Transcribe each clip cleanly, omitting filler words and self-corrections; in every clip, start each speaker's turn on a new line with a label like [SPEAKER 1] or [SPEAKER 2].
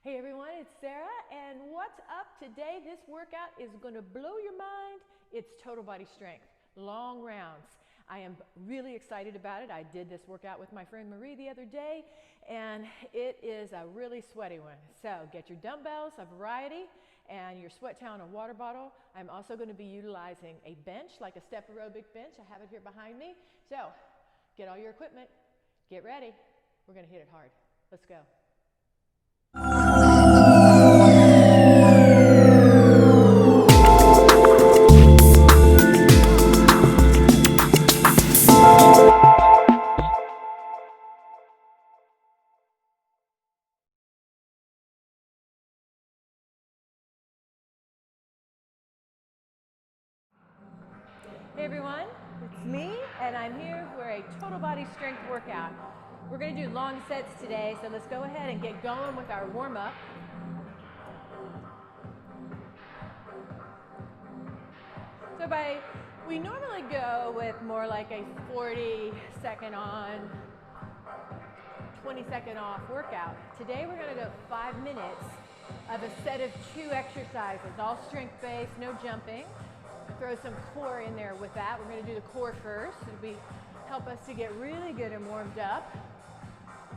[SPEAKER 1] Hey everyone, it's Sarah, and what's up today? This workout is going to blow your mind. It's total body strength, long rounds. I am really excited about it. I did this workout with my friend Marie the other day, and it is a really sweaty one. So get your dumbbells, a variety, and your sweat towel and a water bottle. I'm also going to be utilizing a bench, like a step aerobic bench. I have it here behind me. So get all your equipment, get ready. We're going to hit it hard. Let's go. Hey everyone, it's me, and I'm here for a total body strength workout. We're going to do long sets today, so let's go ahead and get going with our warm-up. So we normally go with more like a 40-second on, 20-second off workout. Today we're going to go 5 minutes of a set of 2 exercises, all strength-based, no jumping. Throw some core in there with that. We're going to do the core first. It'll help us to get really good and warmed up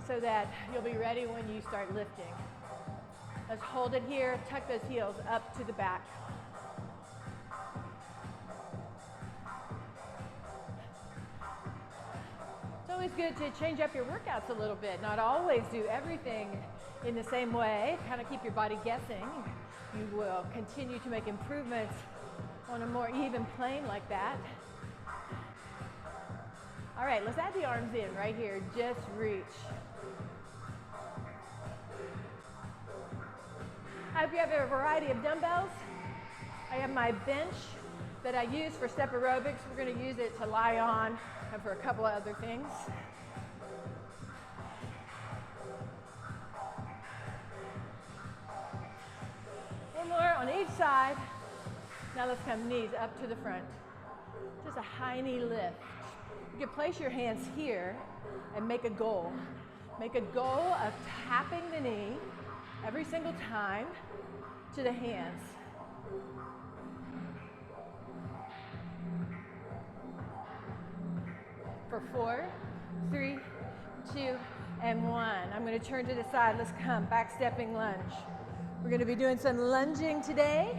[SPEAKER 1] so that you'll be ready when you start lifting. Let's hold it here, tuck those heels up to the back. It's always good to change up your workouts a little bit, not always do everything in the same way, kind of keep your body guessing. You will continue to make improvements on a more even plane like that. All right, let's add the arms in right here. Just reach. I hope you have a variety of dumbbells. I have my bench that I use for step aerobics. We're going to use it to lie on and for a couple of other things. One more on each side. Now let's come knees up to the front. Just a high knee lift. You can place your hands here and make a goal. Make a goal of tapping the knee every single time to the hands. For 4, 3, 2, and 1. I'm going to turn to the side. Let's come, back stepping lunge. We're going to be doing some lunging today.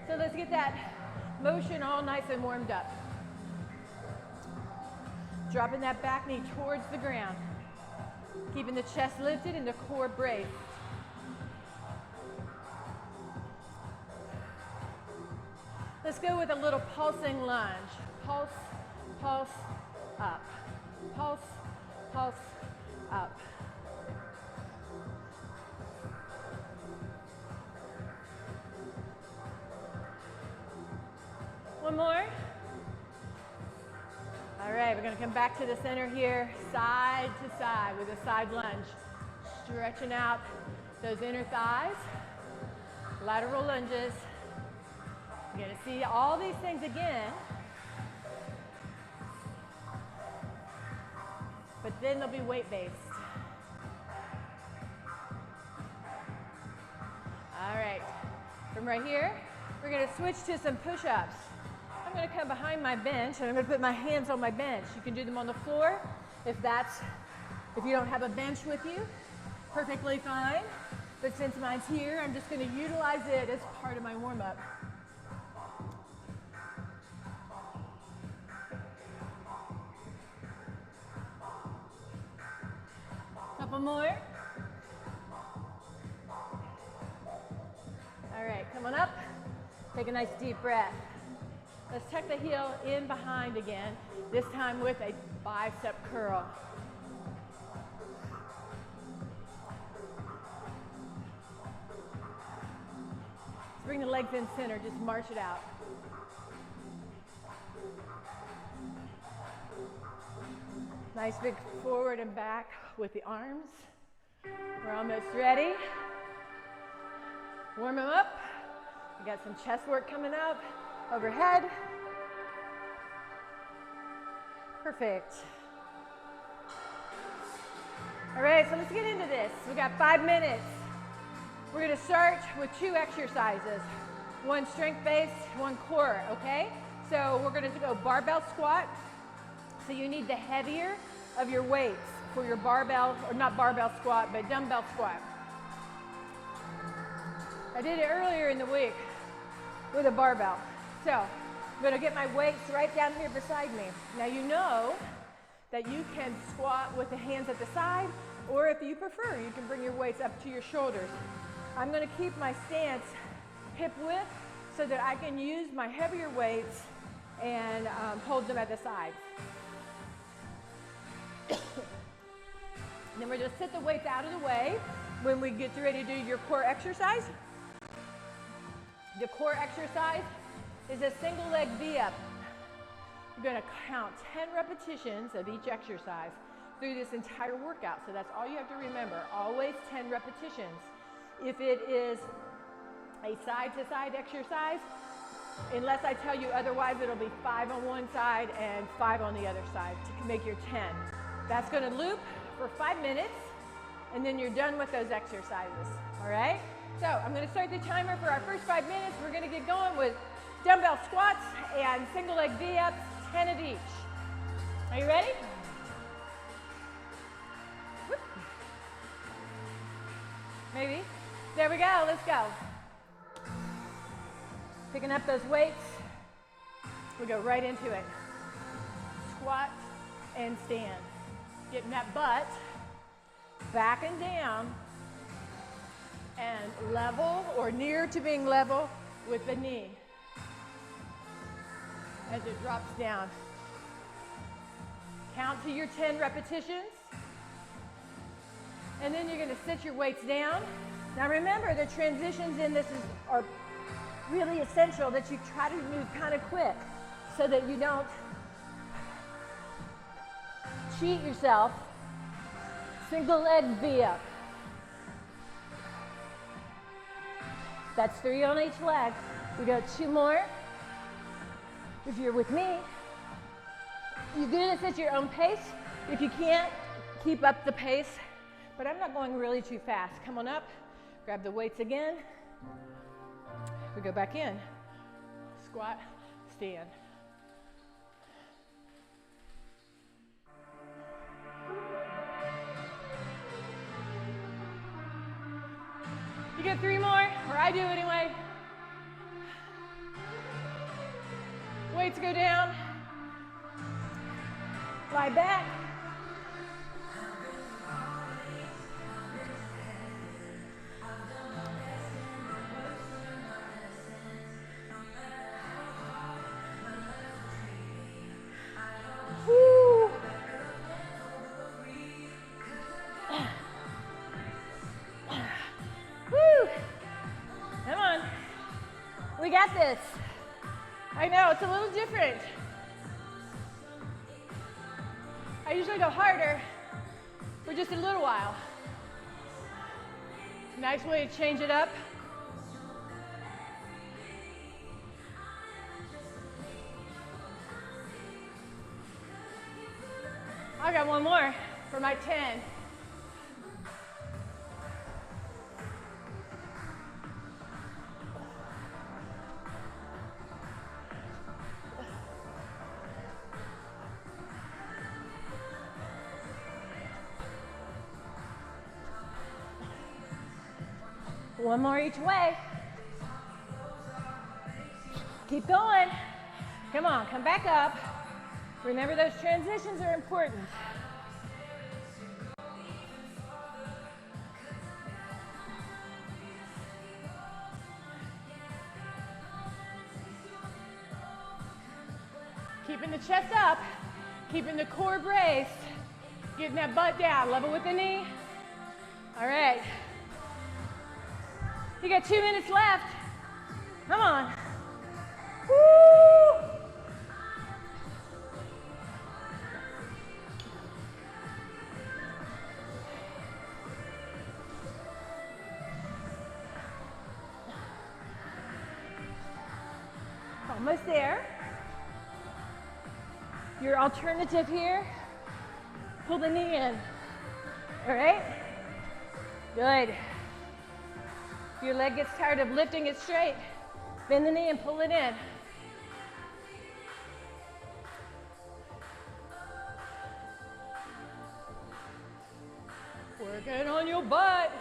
[SPEAKER 1] So let's get that motion all nice and warmed up. Dropping that back knee towards the ground. Keeping the chest lifted and the core braced. Let's go with a little pulsing lunge. Pulse, pulse, up. Pulse, pulse, up. One more. All right, we're going to come back to the center here, side to side with a side lunge. Stretching out those inner thighs. Lateral lunges. You're going to see all these things again. But then they'll be weight-based. All right, from right here, we're going to switch to some push-ups. I'm going to come behind my bench and I'm going to put my hands on my bench. You can do them on the floor if you don't have a bench with you, perfectly fine. But since mine's here, I'm just going to utilize it as part of my warm-up. Couple more. All right, come on up. Take a nice deep breath. Let's tuck the heel in behind again, this time with a bicep curl. Let's bring the legs in center, just march it out. Nice big forward and back with the arms. We're almost ready. Warm them up. We got some chest work coming up. Overhead. Perfect. All right, so let's get into this. We got 5 minutes. We're going to start with 2 exercises. One strength-based, one core, okay? So we're going to go barbell squat. So you need the heavier of your weights for your barbell, or not barbell squat, but dumbbell squat. I did it earlier in the week with a barbell. So I'm going to get my weights right down here beside me. Now you know that you can squat with the hands at the side, or if you prefer, you can bring your weights up to your shoulders. I'm going to keep my stance hip width so that I can use my heavier weights and hold them at the side. Then we're going to sit the weights out of the way when we get ready to do your core exercise. The core exercise is a single leg V-up. You're going to count 10 repetitions of each exercise through this entire workout. So that's all you have to remember, always 10 repetitions. If it is a side-to-side exercise, unless I tell you otherwise, it'll be 5 on one side and 5 on the other side to make your 10. That's going to loop for 5 minutes, and then you're done with those exercises, all right? So I'm going to start the timer for our first 5 minutes. We're going to get going with dumbbell squats and single leg V-ups, 10 of each. Are you ready? Whoop. Maybe. There we go, let's go. Picking up those weights, we go right into it. Squat and stand. Getting that butt back and down and level or near to being level with the knee as it drops down. Count to your 10 repetitions, and then you're going to sit your weights down. Now remember, the transitions in this are really essential that you try to move kind of quick so that you don't cheat yourself. Single leg V-up. That's 3 on each leg. We go 2 more. If you're with me, you're going to set your own pace. If you can't, keep up the pace. But I'm not going really too fast. Come on up. Grab the weights again. We go back in. Squat, stand. You get 3 more, or I do anyway. Weights go down. Lie back. Woo. Woo. Come on. We got this. I know, it's a little different. I usually go harder for just a little while. Nice way to change it up. I got 1 more for my 10. One more each way. Keep going. Come on, come back up. Remember, those transitions are important. Keeping the chest up, keeping the core braced, getting that butt down, level with the knee. All right. You got 2 minutes left. Come on. Woo! Almost there. Your alternative here, pull the knee in. All right? Good. If your leg gets tired of lifting it straight, bend the knee and pull it in. Working on your butt.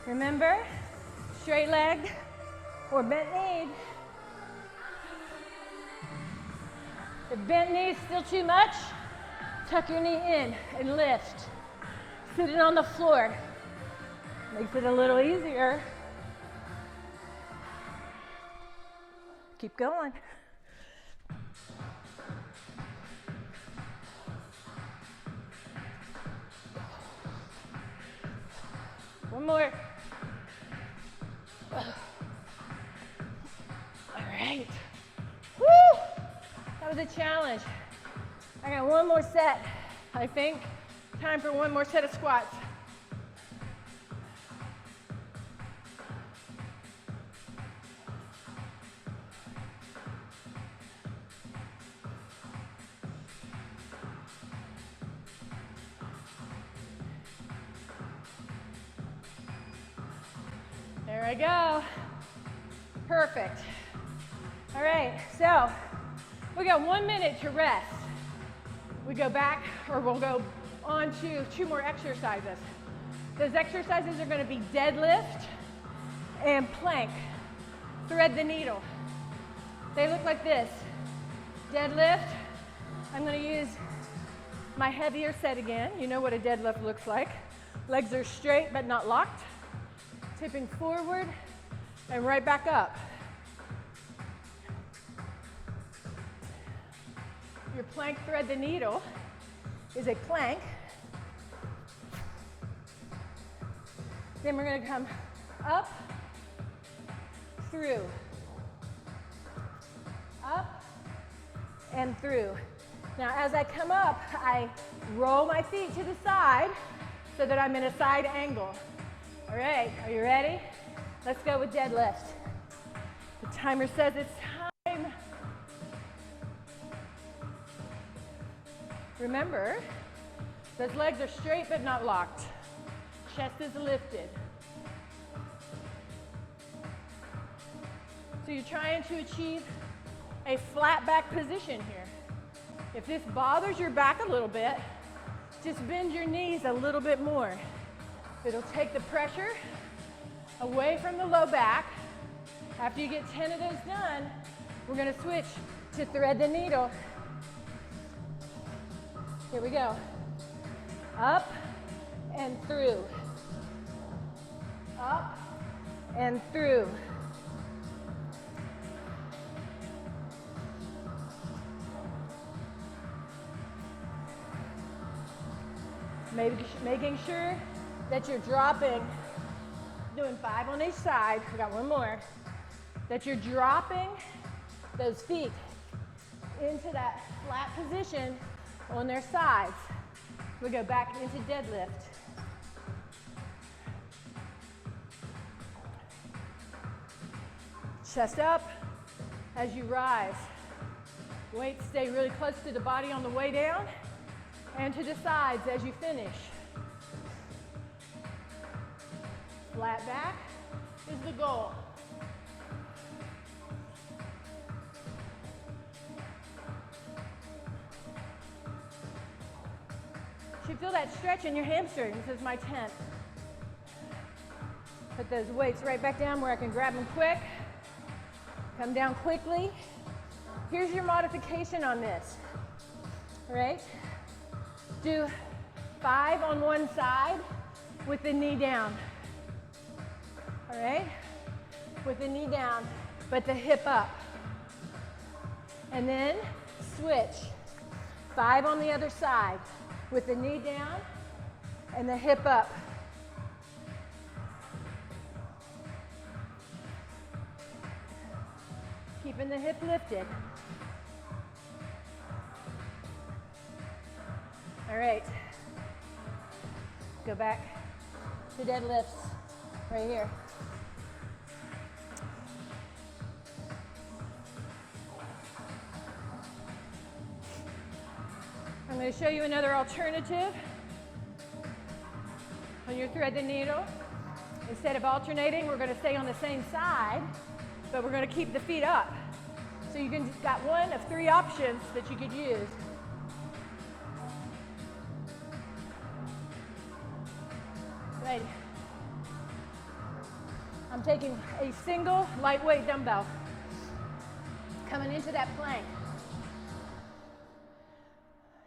[SPEAKER 1] Remember, straight leg or bent knee. If bent knee is still too much, tuck your knee in and lift. Sit it on the floor. Makes it a little easier. Keep going. One more. All right. Woo! That was a challenge. I got one more set, I think. Time for one more set of squats. There I go. Perfect. All right, so we got 1 minute to rest. We go back, or we'll go on to 2 more exercises. Those exercises are going to be deadlift and plank. Thread the needle. They look like this. Deadlift. I'm going to use my heavier set again. You know what a deadlift looks like. Legs are straight but not locked. Tipping forward and right back up. Your plank thread the needle is a plank. Then we're going to come up, through, up, and through. Now as I come up, I roll my feet to the side so that I'm in a side angle. All right, are you ready? Let's go with deadlift. The timer says it's time. Remember, those legs are straight but not locked. Chest is lifted. So you're trying to achieve a flat back position here. If this bothers your back a little bit, just bend your knees a little bit more. It'll take the pressure away from the low back. After you get 10 of those done, we're going to switch to thread the needle. Here we go. Up and through. Up and through. Making sure that you're dropping, doing 5 on each side. We got one more. That you're dropping those feet into that flat position on their sides. We go back into deadlift. Chest up as you rise. Weights stay really close to the body on the way down and to the sides as you finish. Flat back is the goal. You feel that stretch in your hamstrings. This is my 10th. Put those weights right back down where I can grab them quick. Come down quickly. Here's your modification on this. All right? Do 5 on one side with the knee down. All right? With the knee down, but the hip up. And then switch. 5 on the other side with the knee down and the hip up. Keeping the hip lifted. All right. Go back to deadlifts right here. going to show you another alternative. When you thread the needle, instead of alternating, we're going to stay on the same side, but we're going to keep the feet up. So you can got one of 3 options that you could use. Right. I'm taking a single lightweight dumbbell, coming into that plank.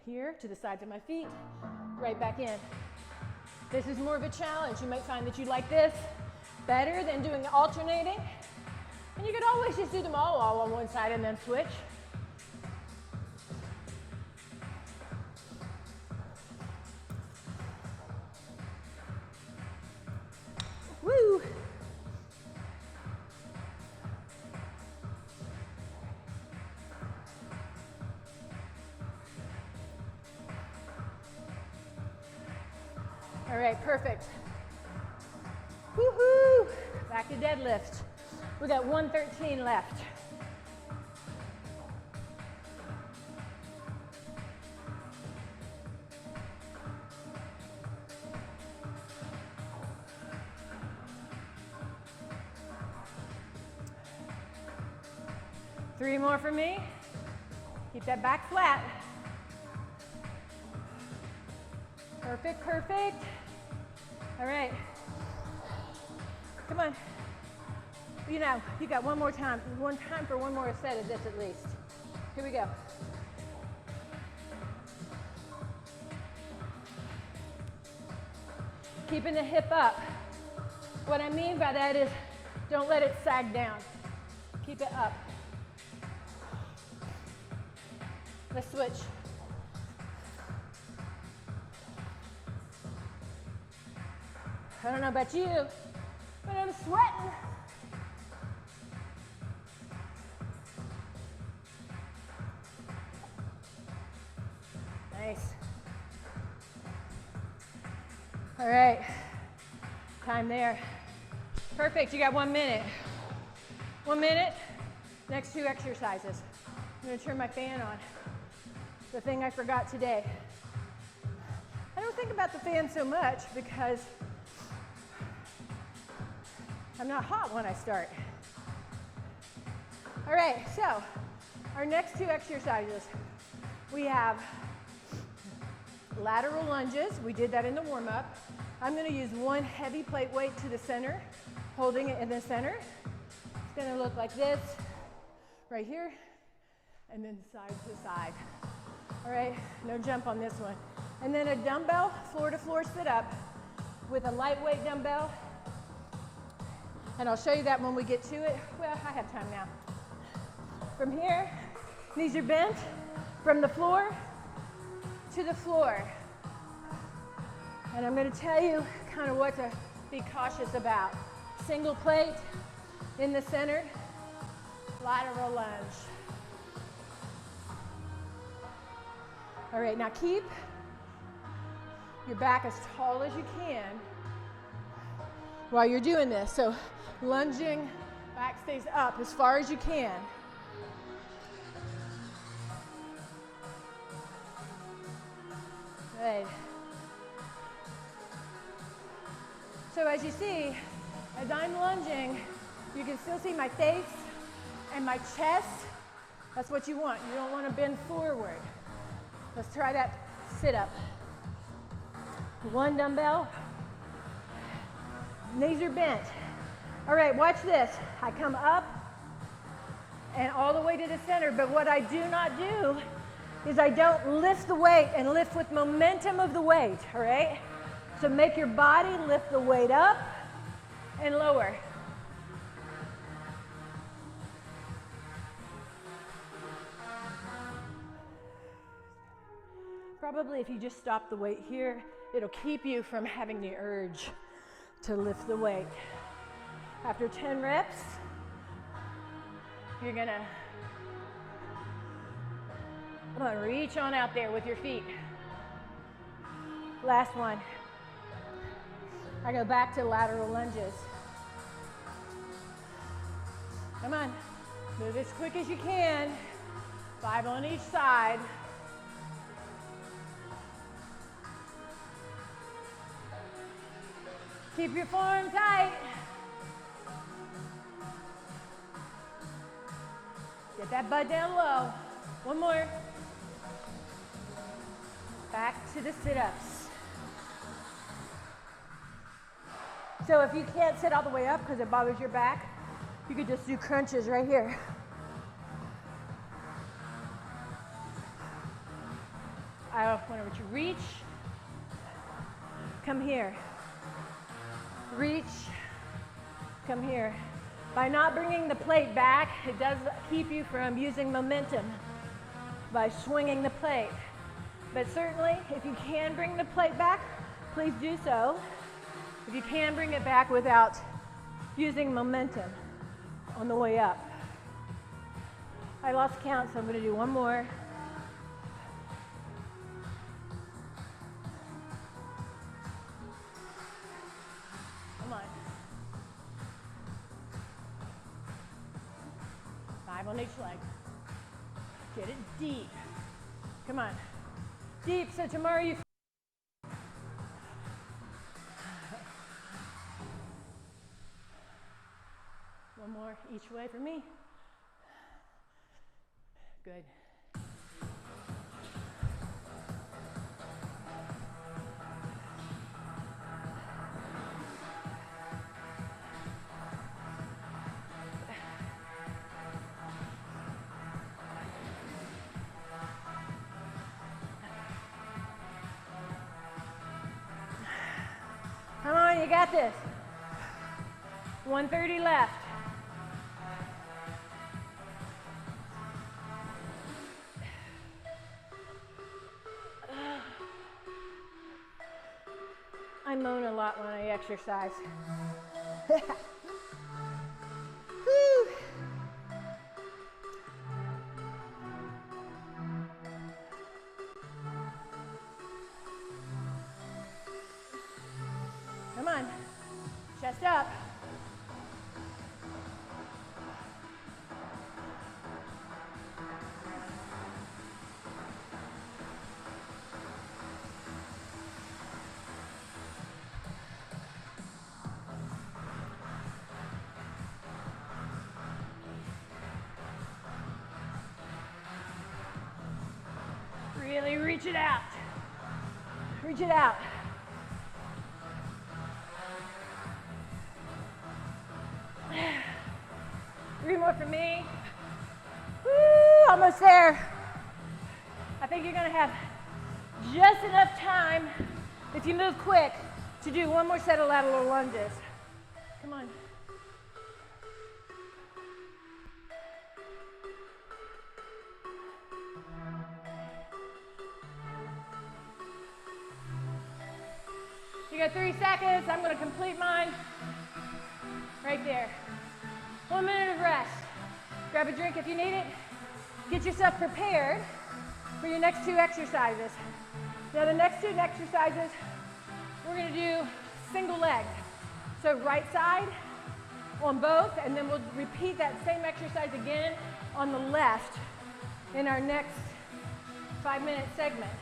[SPEAKER 1] Here to the sides of my feet, right back in. This is more of a challenge. You might find that you like this better than doing alternating. And you could always just do them all on one side and then switch. Woo! All right, perfect. Woohoo! Back to deadlift. We got 113 left. Three more for me. Keep that back flat. Perfect, perfect. All right. Come on. You know, you got one time for one more set of this at least. Here we go. Keeping the hip up. What I mean by that is don't let it sag down. Keep it up. Let's switch. I don't know about you, but I'm sweating. Nice. All right, time there. Perfect, you got 1 minute. 1 minute, next 2 exercises. I'm gonna turn my fan on. The thing I forgot today. I don't think about the fan so much because I'm not hot when I start. All right, so our next 2 exercises, we have lateral lunges. We did that in the warm-up. I'm gonna use one heavy plate weight to the center, holding it in the center. It's gonna look like this, right here, and then side to side. All right, no jump on this one. And then a dumbbell, floor to floor sit up with a lightweight dumbbell. And I'll show you that when we get to it. Well, I have time now. From here, knees are bent, from the floor to the floor. And I'm gonna tell you kind of what to be cautious about. Single plate in the center, lateral lunge. All right, now keep your back as tall as you can while you're doing this. So lunging, back stays up as far as you can. Good. So as you see, as I'm lunging, you can still see my face and my chest. That's what you want. You don't want to bend forward. Let's try that sit up. One dumbbell. Knees are bent. All right, watch this. I come up and all the way to the center, but what I do not do is I don't lift the weight and lift with momentum of the weight, all right? So make your body lift the weight up and lower. Probably if you just stop the weight here, it'll keep you from having the urge to lift the weight. After 10 reps, you're gonna reach on out there with your feet. Last one. I go back to lateral lunges. Come on, move as quick as you can. 5 on each side. Keep your form tight. Get that butt down low. One more. Back to the sit-ups. So if you can't sit all the way up because it bothers your back, you could just do crunches right here. Whenever you reach, come here. Reach, come here. By not bringing the plate back, it does keep you from using momentum by swinging the plate. But certainly, if you can bring the plate back, please do so. If you can bring it back without using momentum on the way up. I lost count, so I'm going to do one more. Come on. 5 on each leg. Get it deep. Come on. Deep, so tomorrow you one more each way for me. Good. Come on, you got this. 130 left. I moan a lot when I exercise. Whew. Come on, chest up. Really reach it out. Reach it out. Three more for me. Woo, almost there. I think you're gonna have just enough time, if you move quick, to do one more set of lateral lunges. Come on. You got 3 seconds. I'm going to complete mine right there. 1 minute of rest. Grab a drink if you need it. Get yourself prepared for your next 2 exercises. Now the next 2 exercises, we're going to do single leg. So right side on both, and then we'll repeat that same exercise again on the left in our next 5-minute segment.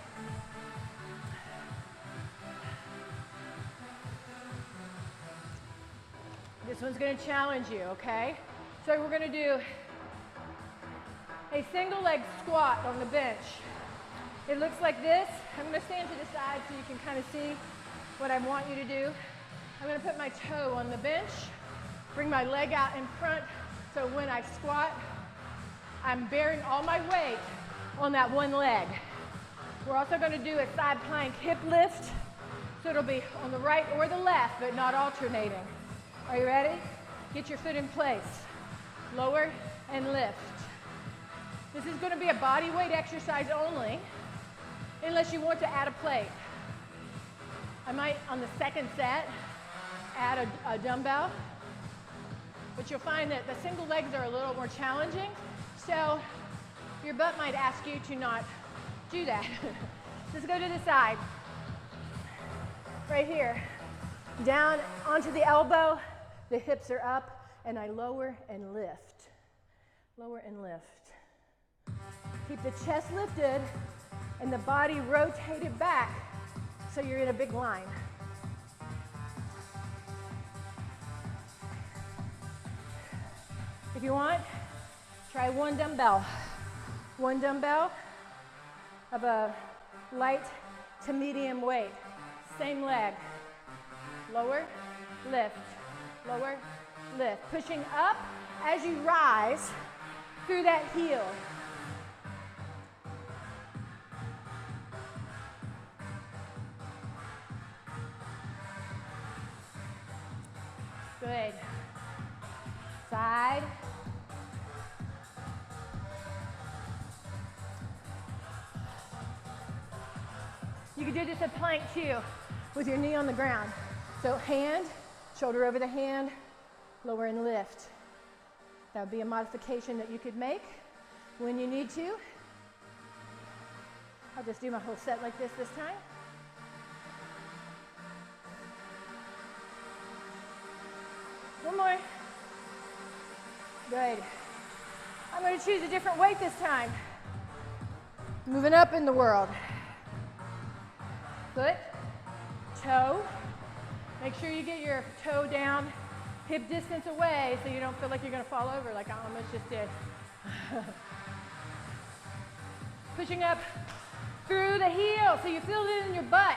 [SPEAKER 1] This one's going to challenge you, okay? So we're going to do a single leg squat on the bench. It looks like this. I'm going to stand to the side so you can kind of see what I want you to do. I'm going to put my toe on the bench, bring my leg out in front, so when I squat, I'm bearing all my weight on that one leg. We're also going to do a side plank hip lift, so it'll be on the right or the left, but not alternating. Are you ready? Get your foot in place. Lower and lift. This is going to be a body weight exercise only, unless you want to add a plate. I might, on the second set, add a dumbbell, but you'll find that the single legs are a little more challenging, so your butt might ask you to not do that. Just go to the side. Right here. Down onto the elbow, the hips are up, and I lower and lift. Lower and lift. Keep the chest lifted and the body rotated back so you're in a big line. If you want, try one dumbbell. One dumbbell of a light to medium weight. Same leg. Lower, lift, lower, lift. Pushing up as you rise through that heel. Good. Side. You can do this at plank too, with your knee on the ground. So hand, shoulder over the hand, lower and lift. That would be a modification that you could make when you need to. I'll just do my whole set like this time. One more. Good. I'm going to choose a different weight this time. Moving up in the world. Foot, toe. Make sure you get your toe down, hip distance away so you don't feel like you're going to fall over like I almost just did. Pushing up through the heel so you feel it in your butt.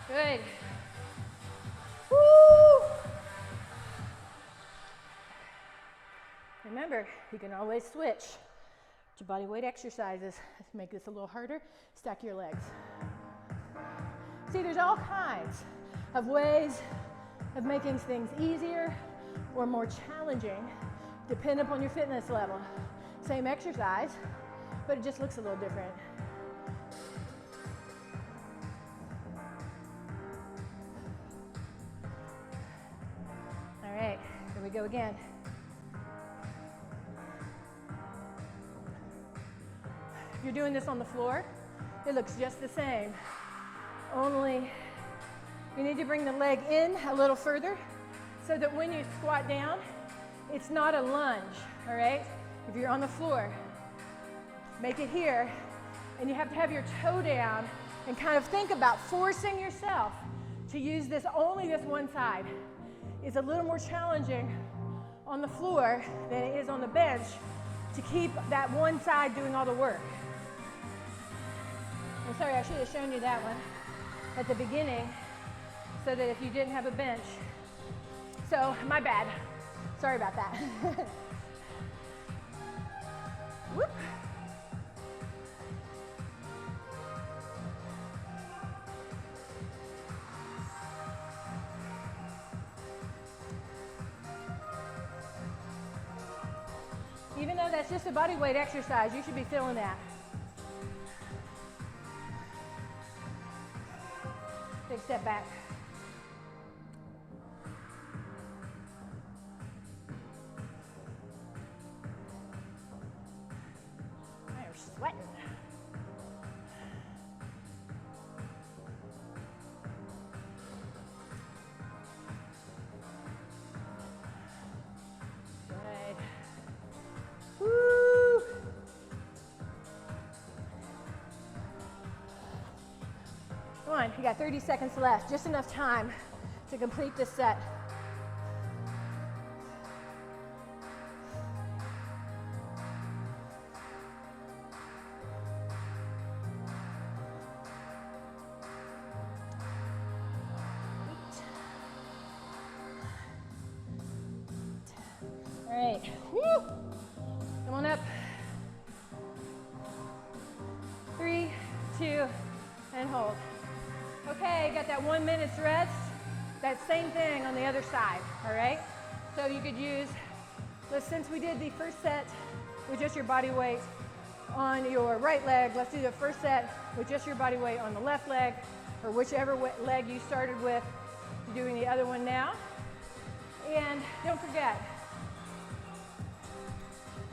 [SPEAKER 1] Good. Woo! Remember, you can always switch to body weight exercises. Let's make this a little harder. Stack your legs. See, there's all kinds of ways of making things easier or more challenging, depending upon your fitness level. Same exercise, but it just looks a little different. All right, here we go again. If you're doing this on the floor, it looks just the same. Only you need to bring the leg in a little further so that when you squat down, it's not a lunge, all right? If you're on the floor, make it here, and you have to have your toe down and kind of think about forcing yourself to use this only this one side. It's a little more challenging on the floor than it is on the bench to keep that one side doing all the work. I'm sorry, I should have shown you that one at the beginning so that if you didn't have a bench. So, my bad. Sorry about that. Whoop. Even though that's just a body weight exercise, you should be feeling that. Big step back. You're sweating. Good. Woo! Come on, you got 30 seconds left, just enough time to complete this set. All right, woo! Come on up. 3, 2, and hold. Okay, got that 1 minute's rest. That same thing on the other side, all right? So you could use, since we did the first set with just your body weight on your right leg, let's do the first set with just your body weight on the left leg, or whichever leg you started with. You're doing the other one now. And don't forget,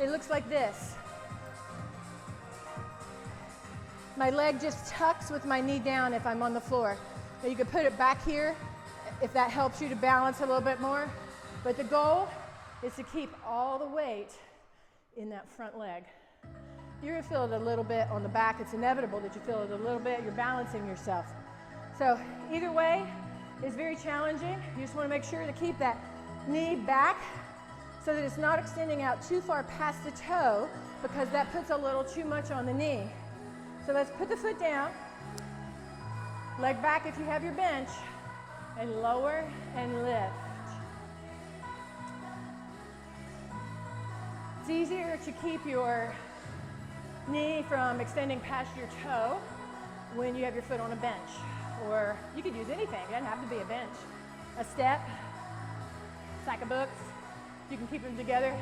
[SPEAKER 1] it looks like this. My leg just tucks with my knee down if I'm on the floor. Now you could put it back here if that helps you to balance a little bit more. But the goal is to keep all the weight in that front leg. You're gonna feel it a little bit on the back. It's inevitable that you feel it a little bit. You're balancing yourself. So either way, is very challenging. You just want to make sure to keep that knee back so that it's not extending out too far past the toe, because that puts a little too much on the knee. So let's put the foot down, leg back if you have your bench, and lower and lift. It's easier to keep your knee from extending past your toe when you have your foot on a bench. Or you could use anything, it doesn't have to be a bench. A step, stack of books, you can keep them together.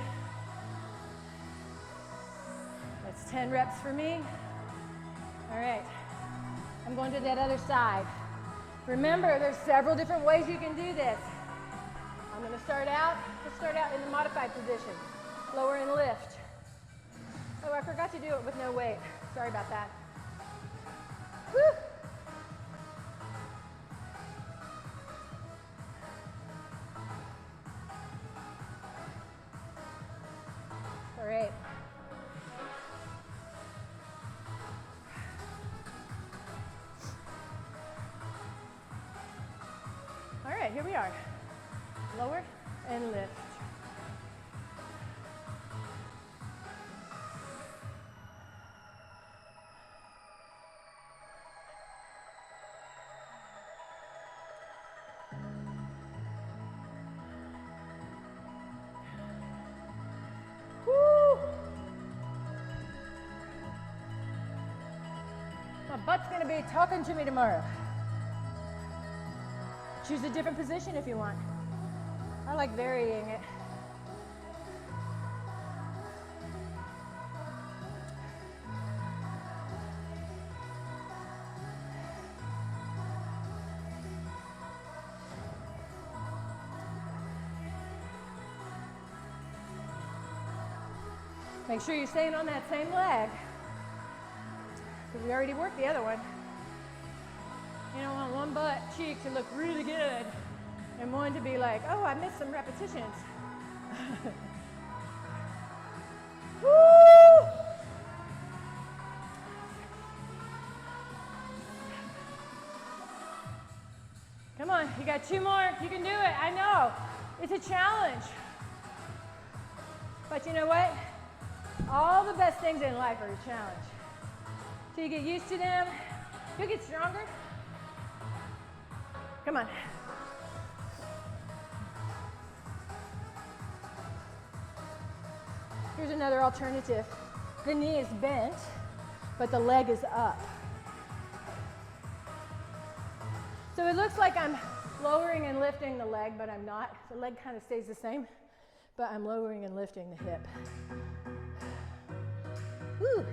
[SPEAKER 1] That's 10 reps for me. All right, I'm going to that other side. Remember, there's several different ways you can do this. I'm gonna let's start out in the modified position. Lower and lift. Oh, I forgot to do it with no weight. Sorry about that. Woo! All right. All right, here we are. Lower and lift. My butt's gonna be talking to me tomorrow. Choose a different position if you want. I like varying it. Make sure you're staying on that same leg, because we already worked the other one. You don't want one butt cheek to look really good and one to be like, oh, I missed some repetitions. Woo! Come on, you got 2 more. You can do it. I know. It's a challenge. But you know what? All the best things in life are a challenge. So you get used to them, you'll get stronger. Come on. Here's another alternative. The knee is bent, but the leg is up. So it looks like I'm lowering and lifting the leg, but I'm not. The leg kind of stays the same, but I'm lowering and lifting the hip. Woo!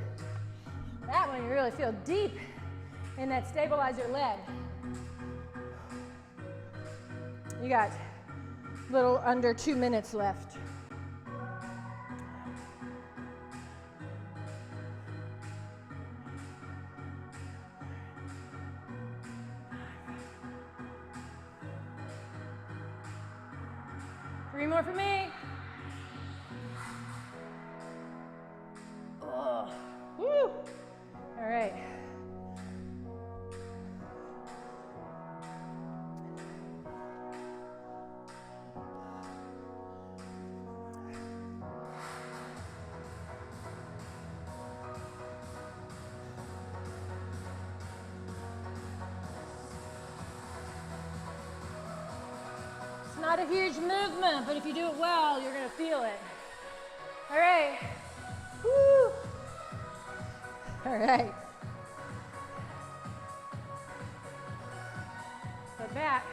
[SPEAKER 1] That one you really feel deep in that stabilizer leg. You got a little under 2 minutes left. Three more for me. Oh, woo! All right. Not a huge movement, but if you do it well, you're going to feel it. All right. Woo. All right. Head back.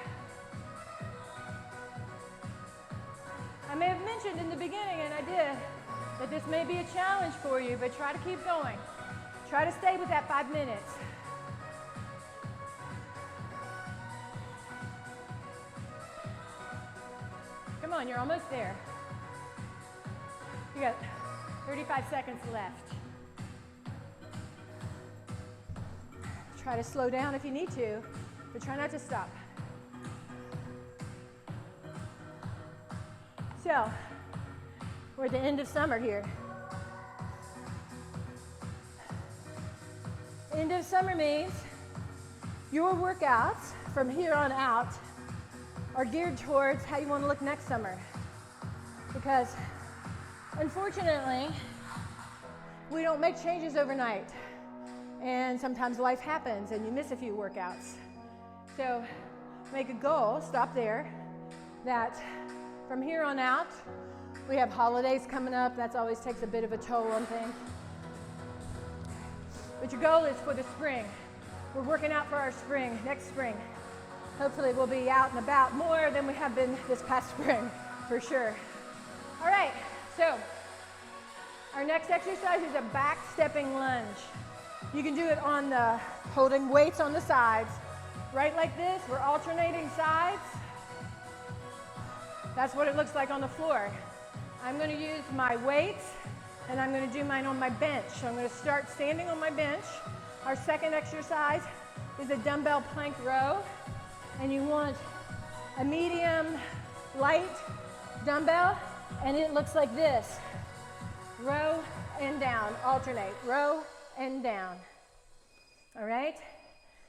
[SPEAKER 1] I may have mentioned in the beginning, and I did, that this may be a challenge for you, but try to keep going. Try to stay with that 5 minutes. Come on, you're almost there. You got 35 seconds left. Try to slow down if you need to, but try not to stop. So, we're at the end of summer here. End of summer means your workouts from here on out are geared towards how you want to look next summer. Because unfortunately, we don't make changes overnight. And sometimes life happens and you miss a few workouts. So make a goal, stop there, that from here on out, we have holidays coming up. That always takes a bit of a toll on things. But your goal is for the spring. We're working out for our spring, next spring. Hopefully we'll be out and about more than we have been this past spring, for sure. All right, so our next exercise is a back stepping lunge. You can do it on the holding weights on the sides. Right like this, we're alternating sides. That's what it looks like on the floor. I'm going to use my weights and I'm going to do mine on my bench. So I'm going to start standing on my bench. Our second exercise is a dumbbell plank row. And you want a medium, light dumbbell, and it looks like this. Row and down, alternate, row and down. All right?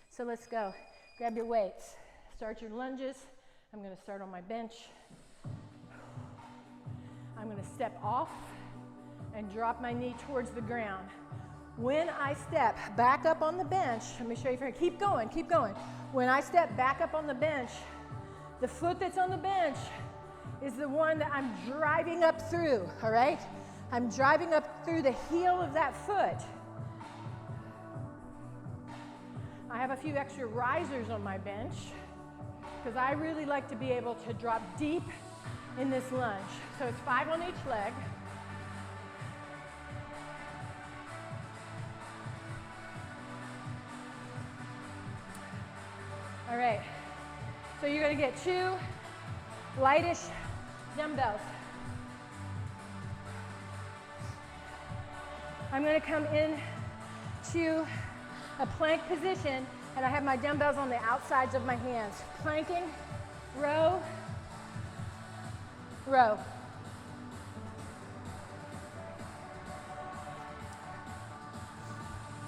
[SPEAKER 1] So let's go. Grab your weights. Start your lunges. I'm going to start on my bench. I'm going to step off and drop my knee towards the ground. When I step back up on the bench, let me show you, keep going, keep going. When I step back up on the bench, the foot that's on the bench is the one that I'm driving up through, all right? I'm driving up through the heel of that foot. I have a few extra risers on my bench because I really like to be able to drop deep in this lunge. So it's 5 on each leg. All right, so you're going to get 2 lightish dumbbells. I'm going to come in to a plank position, and I have my dumbbells on the outsides of my hands. Planking, row, row.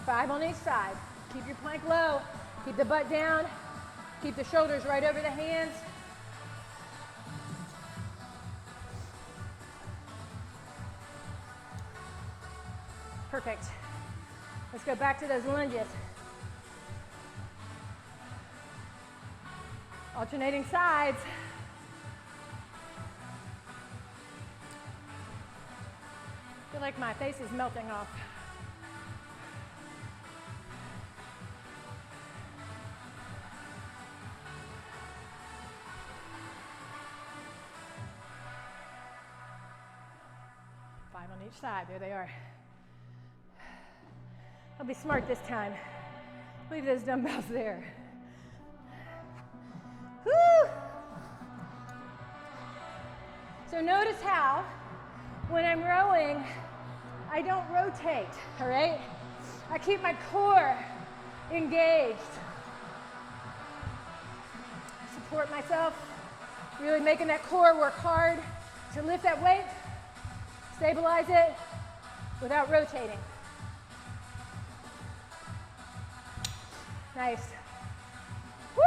[SPEAKER 1] Five on each side. Keep your plank low. Keep the butt down. Keep the shoulders right over the hands. Perfect. Let's go back to those lunges. Alternating sides. I feel like my face is melting off. On each side, there they are. I'll be smart this time. Leave those dumbbells there. Woo! So notice how, when I'm rowing, I don't rotate, all right? I keep my core engaged. Support myself, really making that core work hard to lift that weight. Stabilize it without rotating. Nice. Woo!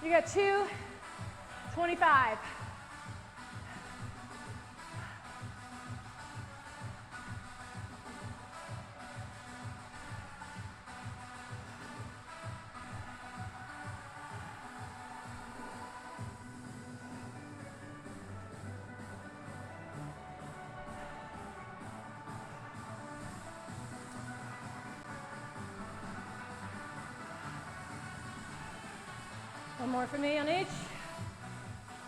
[SPEAKER 1] You got 2, 25. One more for me on each.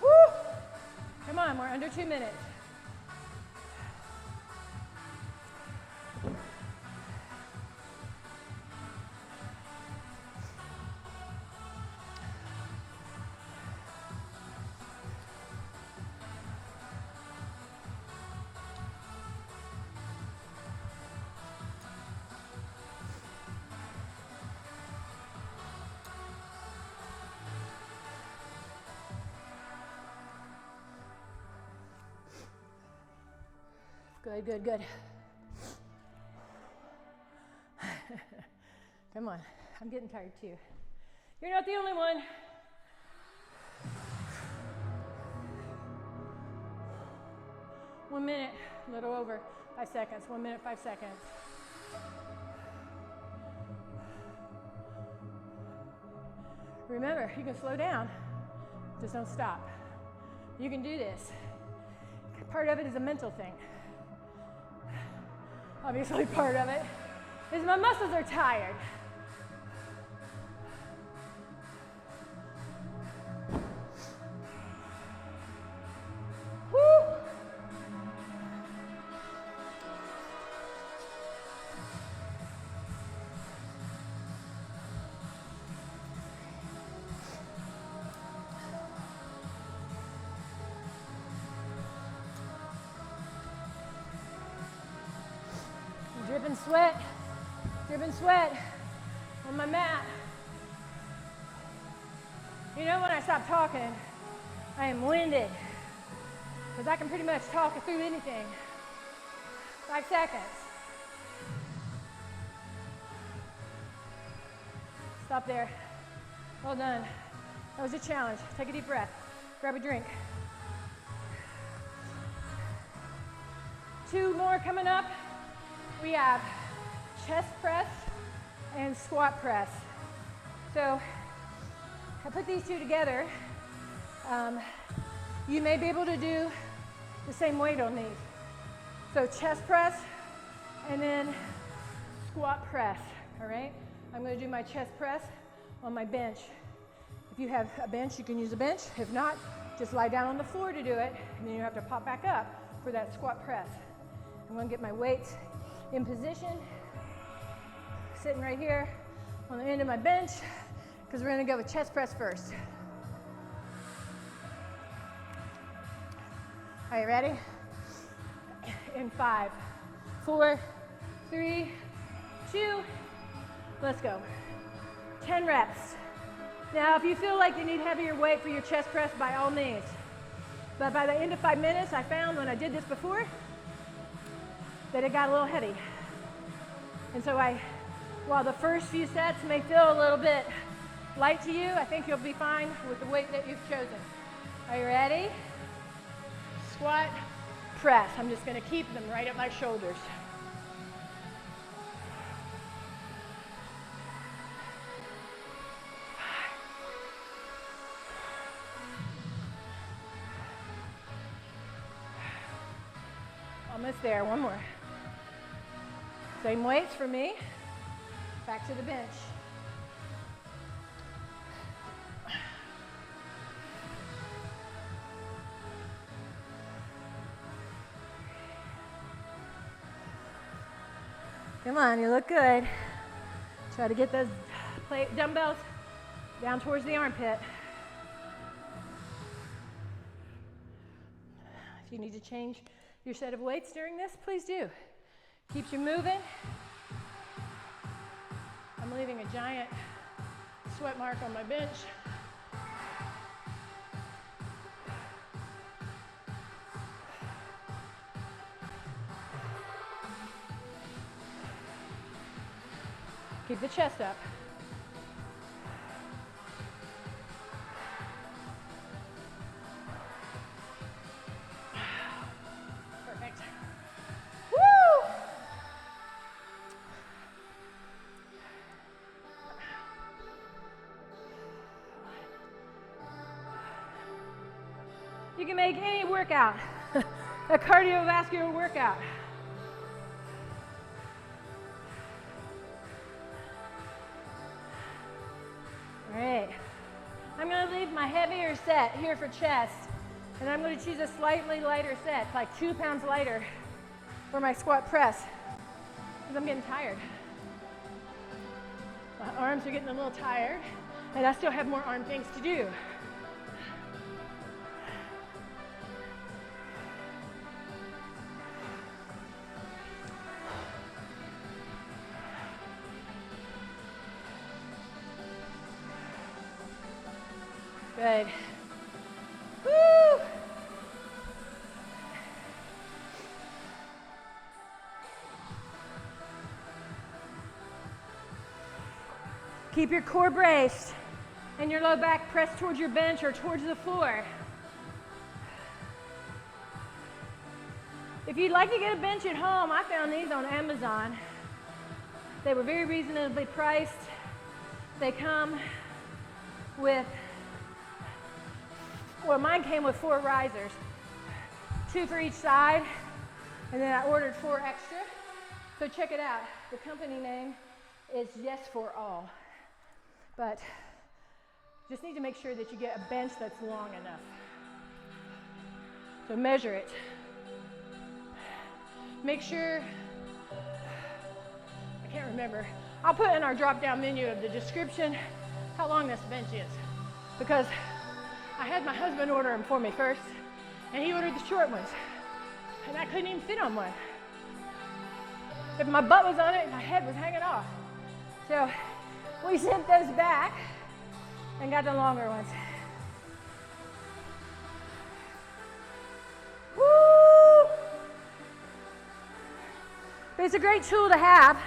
[SPEAKER 1] Woo! Come on, we're under 2 minutes. Good, good, good. Come on, I'm getting tired too. You're not the only one. One minute, a little over 5 seconds. 1 minute, 5 seconds. Remember, you can slow down, just don't stop. You can do this. Part of it is a mental thing. Obviously, part of it is my muscles are tired. Woo! Dripping sweat on my mat. You know, when I stop talking, I am winded because I can pretty much talk through anything. 5 seconds. Stop there. Well done. That was a challenge. Take a deep breath. Grab a drink. 2 more coming up. We have chest press and squat press. So I put these 2 together. You may be able to do the same weight on these. So chest press and then squat press, all right? I'm gonna do my chest press on my bench. If you have a bench, you can use a bench. If not, just lie down on the floor to do it, and then you have to pop back up for that squat press. I'm gonna get my weights in position, sitting right here on the end of my bench, because we're gonna go with chest press first. Are you ready? In 5, 4, 3, 2, let's go. 10 reps. Now, if you feel like you need heavier weight for your chest press, by all means. But by the end of 5 minutes, I found when I did this before, that it got a little heavy. And so while the first few sets may feel a little bit light to you, I think you'll be fine with the weight that you've chosen. Are you ready? Squat, press. I'm just gonna keep them right at my shoulders. Almost there, 1 more. Same weights for me. Back to the bench. Come on, you look good. Try to get those dumbbells down towards the armpit. If you need to change your set of weights during this, please do. Keeps you moving. I'm leaving a giant sweat mark on my bench. Keep the chest up. Perfect. Woo! You can make any workout a cardiovascular workout. All right, I'm gonna leave my heavier set here for chest, and I'm gonna choose a slightly lighter set, like 2 pounds lighter for my squat press, because I'm getting tired. My arms are getting a little tired, and I still have more arm things to do. Good. Woo! Keep your core braced. and your low back pressed towards your bench or towards the floor. If you'd like to get a bench at home, I found these on Amazon. They were very reasonably priced. They come with, well, mine came with 4 risers, 2 for each side, and then I ordered 4 extra. So check it out. The company name is Yes for All. But just need to make sure that you get a bench that's long enough. So measure it. Make sure, I can't remember. I'll put in our drop-down menu of the description how long this bench is, because I had my husband order them for me first, and he ordered the short ones, and I couldn't even fit on one. If my butt was on it, my head was hanging off. So we sent those back and got the longer ones. Woo! But it's a great tool to have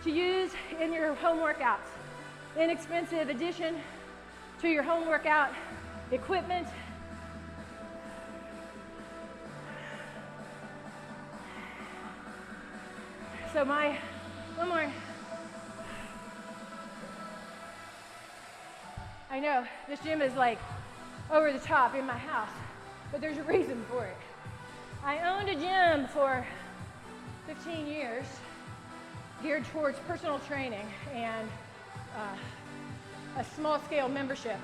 [SPEAKER 1] to use in your home workouts. Inexpensive addition to your home workout equipment. So one more. I know this gym is like over the top in my house, but there's a reason for it. I owned a gym for 15 years geared towards personal training and a small scale membership,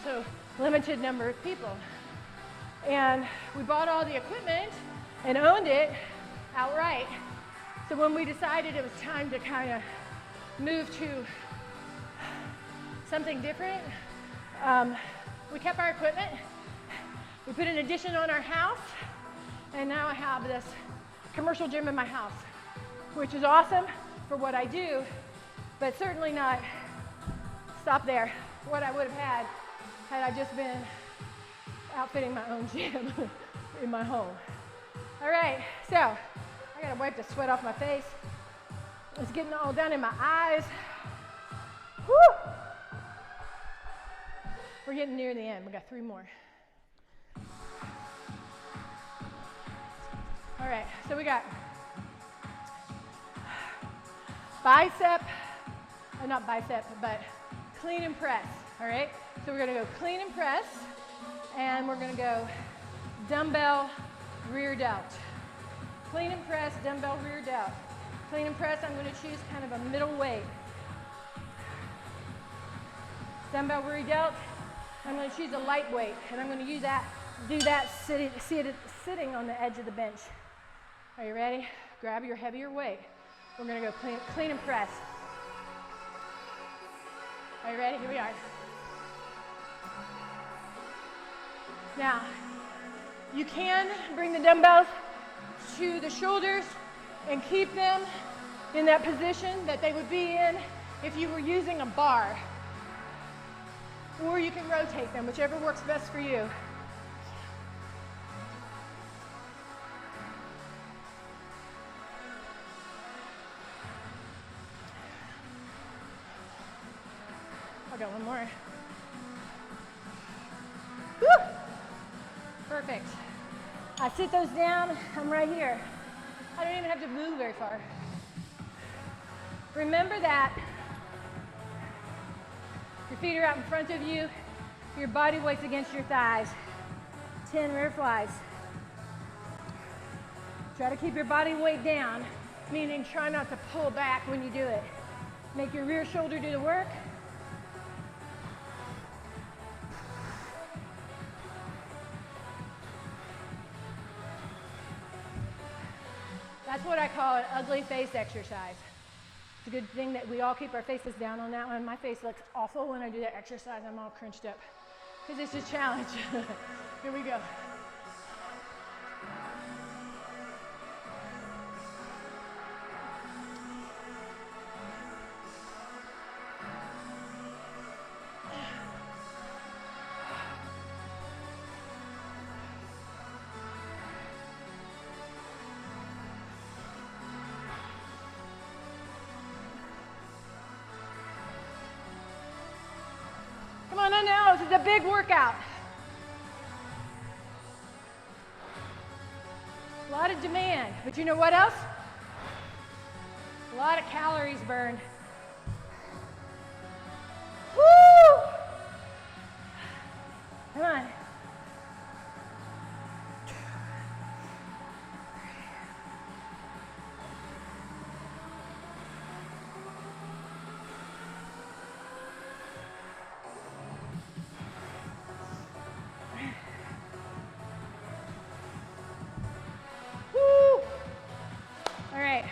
[SPEAKER 1] so limited number of people. And we bought all the equipment and owned it outright. So when we decided it was time to kind of move to something different, we kept our equipment, we put an addition on our house, and now I have this commercial gym in my house, which is awesome for what I do, but certainly not stop there, what I would have had I just been outfitting my own gym in my home. All right, so I gotta wipe the sweat off my face. It's getting all down in my eyes. Woo! We're getting near the end. We got 3 more. All right, so we got not bicep, but clean and press, all right? So we're gonna go clean and press, and we're gonna go dumbbell rear delt. Clean and press, dumbbell rear delt. Clean and press, I'm gonna choose kind of a middle weight. Dumbbell rear delt, I'm gonna choose a light weight, and I'm gonna do that sitting on the edge of the bench. Are you ready? Grab your heavier weight. We're gonna go clean and press. Are you ready? Here we are. Now, you can bring the dumbbells to the shoulders and keep them in that position that they would be in if you were using a bar. Or you can rotate them, whichever works best for you. I'll get one more. Woo! Perfect. I sit those down, I'm right here. I don't even have to move very far. Remember that your feet are out in front of you, your body weight's against your thighs. 10 rear flies. Try to keep your body weight down, meaning try not to pull back when you do it. Make your rear shoulder do the work. That's what I call an ugly face exercise. It's a good thing that we all keep our faces down on that one. My face looks awful when I do that exercise. I'm all crunched up because it's a challenge. Here we go. on now, this is a big workout. A lot of demand, but you know what else? A lot of calories burned. Woo! Come on. Woo! All right.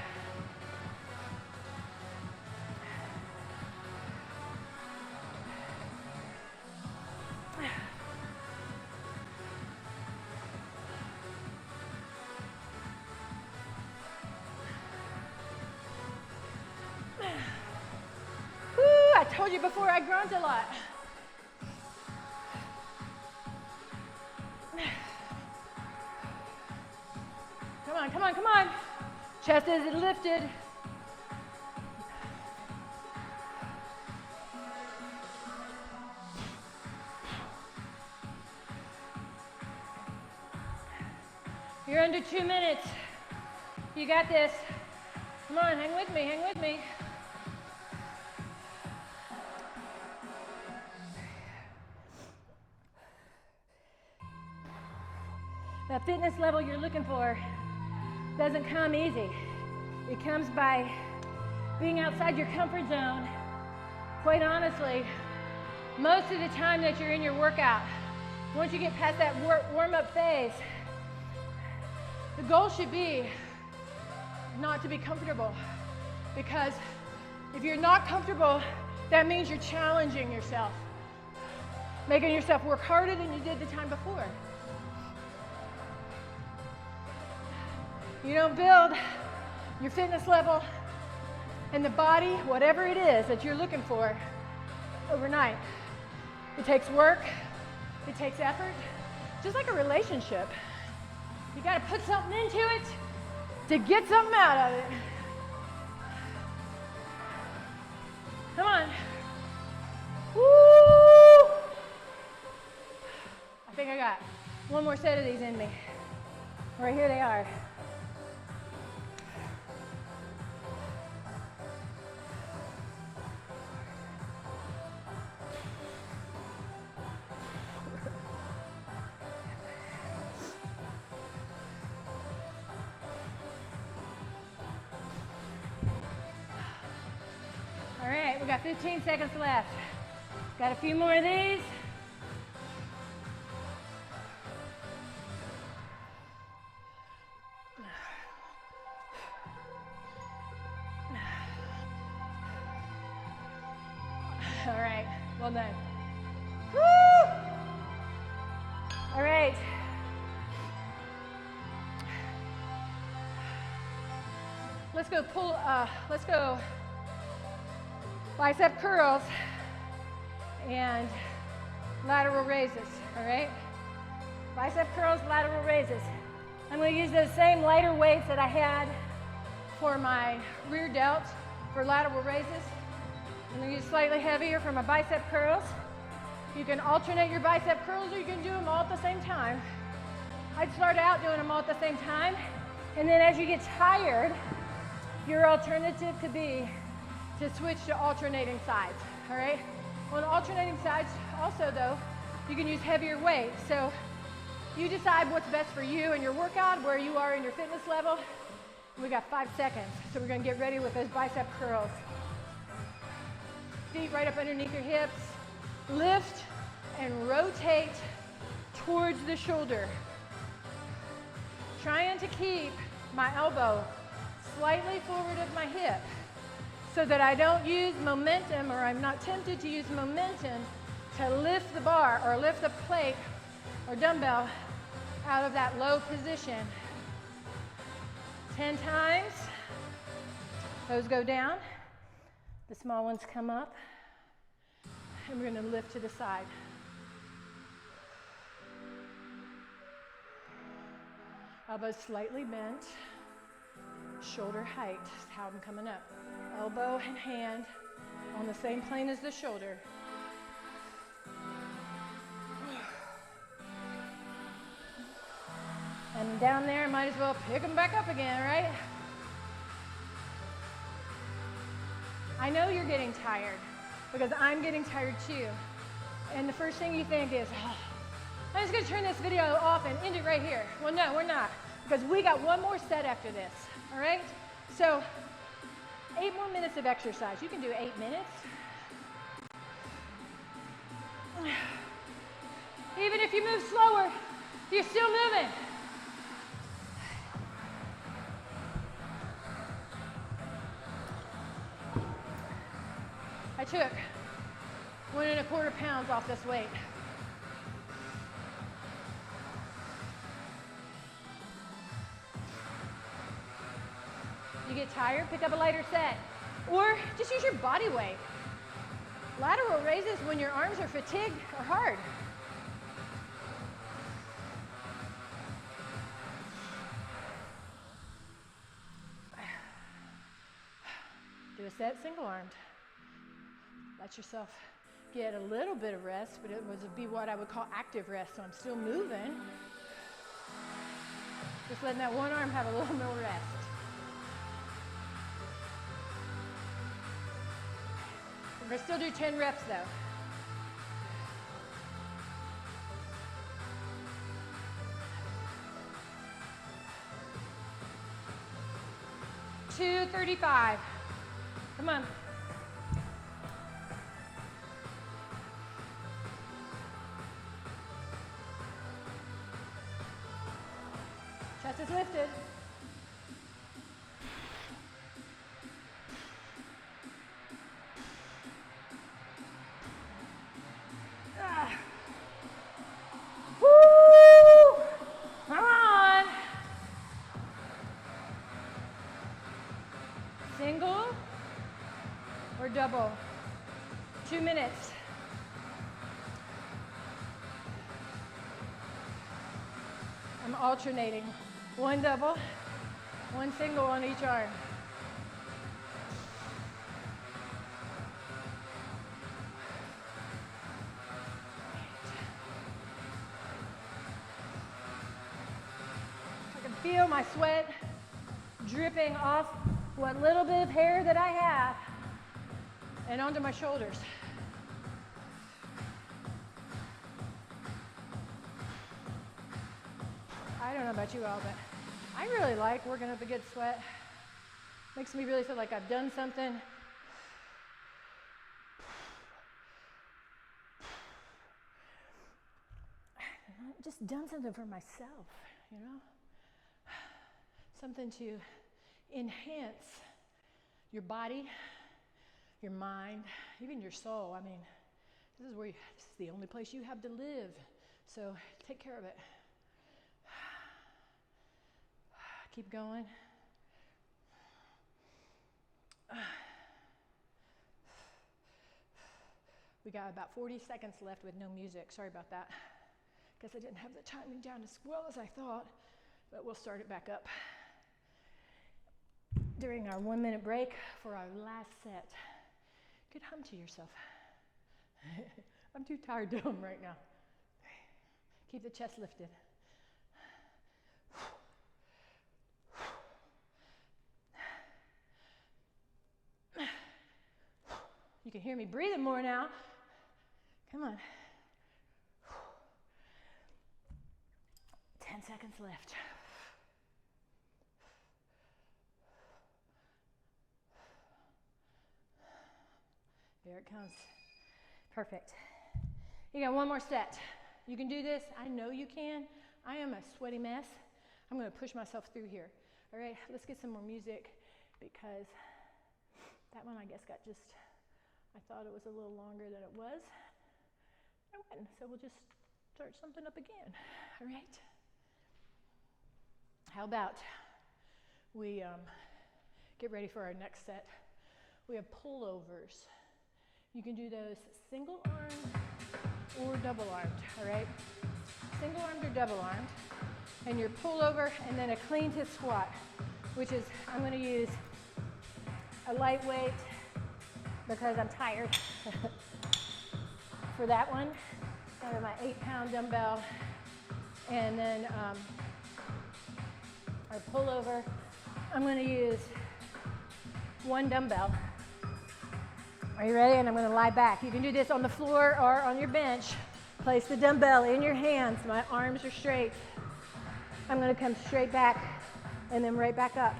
[SPEAKER 1] I told you before, I grunt a lot. Come on, come on, come on. Chest is lifted. You're under 2 minutes. You got this. Come on, hang with me, hang with me. That fitness level you're looking for doesn't come easy. It comes by being outside your comfort zone. Quite honestly, most of the time that you're in your workout, once you get past that warm-up phase, the goal should be not to be comfortable, because if you're not comfortable, that means you're challenging yourself, making yourself work harder than you did the time before. You don't build your fitness level and the body, whatever it is that you're looking for, overnight. It takes work, it takes effort, just like a relationship. You gotta put something into it to get something out of it. Come on. Woo! I think I got one more set of these in me. Right here they are. All right, we got 15 seconds left. Got a few more of these. All right, well done. Woo! All right. Let's go bicep curls and lateral raises, all right? Bicep curls, lateral raises. I'm gonna use those same lighter weights that I had for my rear delt for lateral raises. I'm gonna use slightly heavier for my bicep curls. You can alternate your bicep curls, or you can do them all at the same time. I'd start out doing them all at the same time, and then as you get tired, your alternative could be to switch to alternating sides, all right? On alternating sides, also though, you can use heavier weights. So you decide what's best for you and your workout, where you are in your fitness level. We got 5 seconds, so we're gonna get ready with those bicep curls. Feet right up underneath your hips. Lift and rotate towards the shoulder. Trying to keep my elbow slightly forward of my hip so that I don't use momentum, or I'm not tempted to use momentum to lift the bar or lift the plate or dumbbell out of that low position. 10 times. Those go down. The small ones come up. And we're going to lift to the side. Elbows slightly bent. Shoulder height is how I'm coming up. Elbow and hand on the same plane as the shoulder. down there, might as well pick them back up again, right? I know you're getting tired because I'm getting tired too. And the first thing you think is, oh, I'm just gonna turn this video off and end it right here. Well, no, we're not, because we got one more set after this, all right? So 8 more minutes of exercise. You can do 8 minutes. Even if you move slower, you're still moving. I took 1¼ pounds off this weight. You get tired, pick up a lighter set. Or just use your body weight. Lateral raises when your arms are fatigued or hard. Do a set single armed. Let yourself get a little bit of rest, but it would be what I would call active rest, so I'm still moving. Just letting that one arm have a little more rest. We're gonna still do 10 reps though. $235. Come on. Chest is lifted. Woo! Come on. Single or double? 2 minutes. I'm alternating. 1 double, 1 single on each arm. I can feel my sweat dripping off what little bit of hair that I have and onto my shoulders. I don't know about you all, but I really like working up a good sweat. Makes me really feel like I've done something. Just done something for myself, you know? Something to enhance your body, your mind, even your soul. I mean, this is the only place you have to live. So take care of it. Keep going. We got about 40 seconds left with no music. Sorry about that. Guess I didn't have the timing down as well as I thought, but we'll start it back up during our 1 minute break for our last set. Good hum to yourself. I'm too tired to hum right now. Keep the chest lifted. You can hear me breathing more now. Come on. 10 seconds left. There it comes. Perfect. You got 1 more set. You can do this. I know you can. I am a sweaty mess. I'm going to push myself through here. All right, let's get some more music because that one I guess got just, I thought it was a little longer than it was. So we'll just start something up again. All right. How about we get ready for our next set? We have pullovers. You can do those single armed or double armed, all right? Single armed or double armed. And your pullover and then a clean to squat, which is, I'm gonna use a lightweight because I'm tired. For that one, I have my 8-pound dumbbell and then or pullover, I'm going to use one dumbbell. Are you ready? And I'm going to lie back. You can do this on the floor or on your bench. Place the dumbbell in your hands. My arms are straight. I'm going to come straight back and then right back up.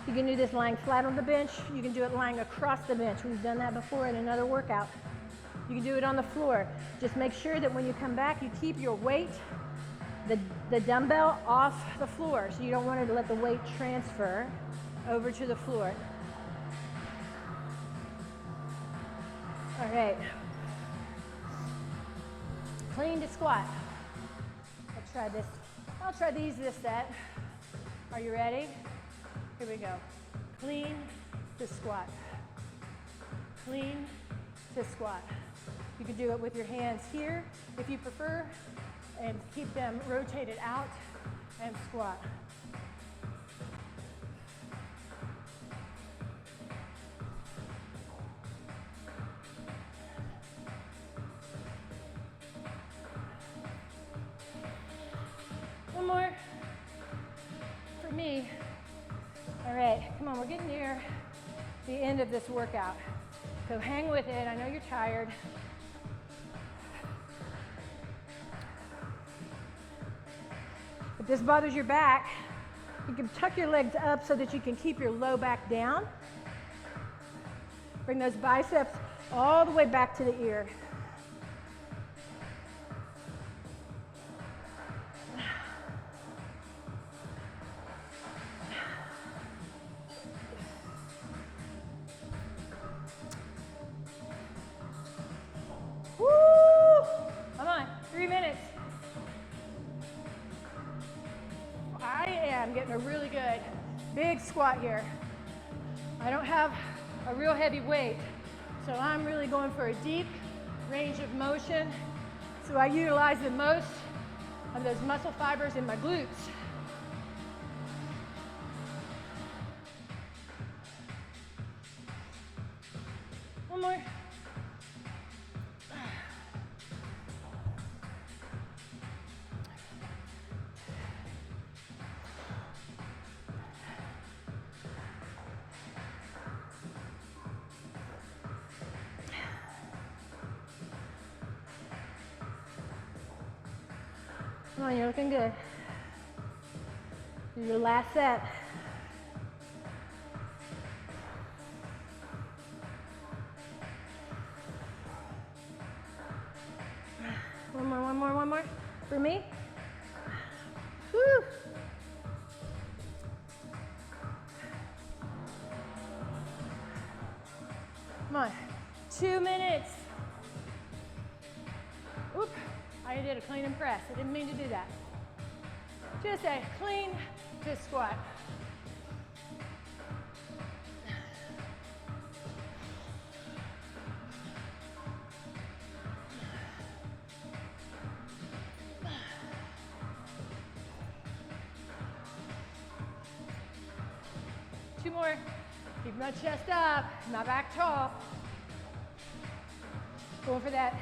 [SPEAKER 1] You can do this lying flat on the bench. You can do it lying across the bench. We've done that before in another workout. You can do it on the floor. Just make sure that when you come back, you keep your weight, the dumbbell off the floor. So you don't want to let the weight transfer over to the floor. All right. Clean to squat. I'll try this. I'll try the easiest set. Are you ready? Here we go. Clean to squat. Clean to squat. You can do it with your hands here if you prefer, and keep them rotated out and squat. One more for me. All right, come on, we're getting near the end of this workout. So hang with it, I know you're tired. If this bothers your back, you can tuck your legs up so that you can keep your low back down. Bring those biceps all the way back to the ear. Big squat here. I don't have a real heavy weight, so I'm really going for a deep range of motion. So I utilize the most of those muscle fibers in my glutes. One more. Come on, you're looking good. Do your last set. One more. For me. Woo. Come on, 2 minutes. Oop. I did a clean and press. I didn't mean to do that. Just a clean to squat. Two more. Keep my chest up, my back tall. Going for that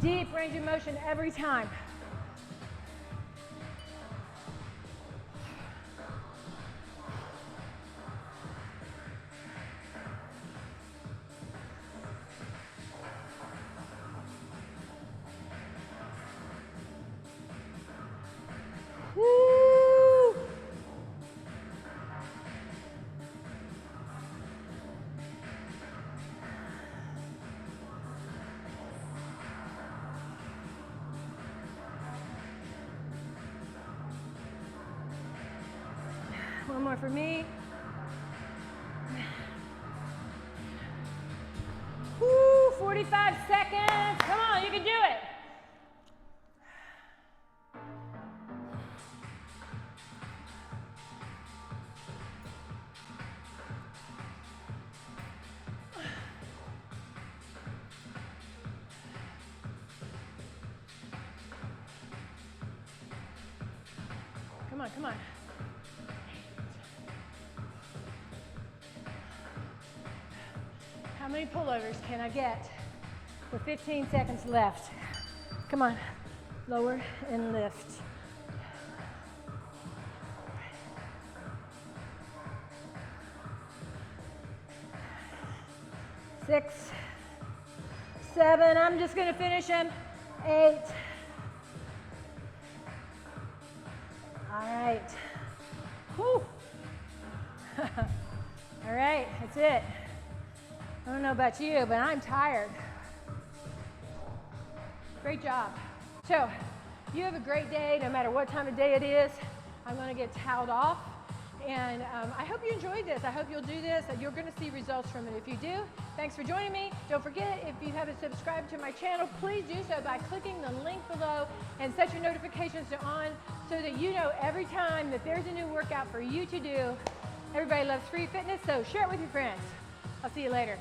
[SPEAKER 1] deep range of motion every time. Woo! One more for me. Woo, 45 seconds. Come on, you can do it. Come on. How many pullovers can I get with 15 seconds left? Come on, lower and lift. 6, 7, I'm just gonna finish them, 8. All right. Whew. All right, that's it. I don't know about you, but I'm tired. Great job. So, you have a great day, no matter what time of day it is. I'm gonna get toweled off. And I hope you enjoyed this. I hope you'll do this and you're gonna see results from it. If you do, thanks for joining me. Don't forget, if you haven't subscribed to my channel, please do so by clicking the link below and set your notifications to on so that you know every time that there's a new workout for you to do. Everybody loves free fitness, so share it with your friends. I'll see you later.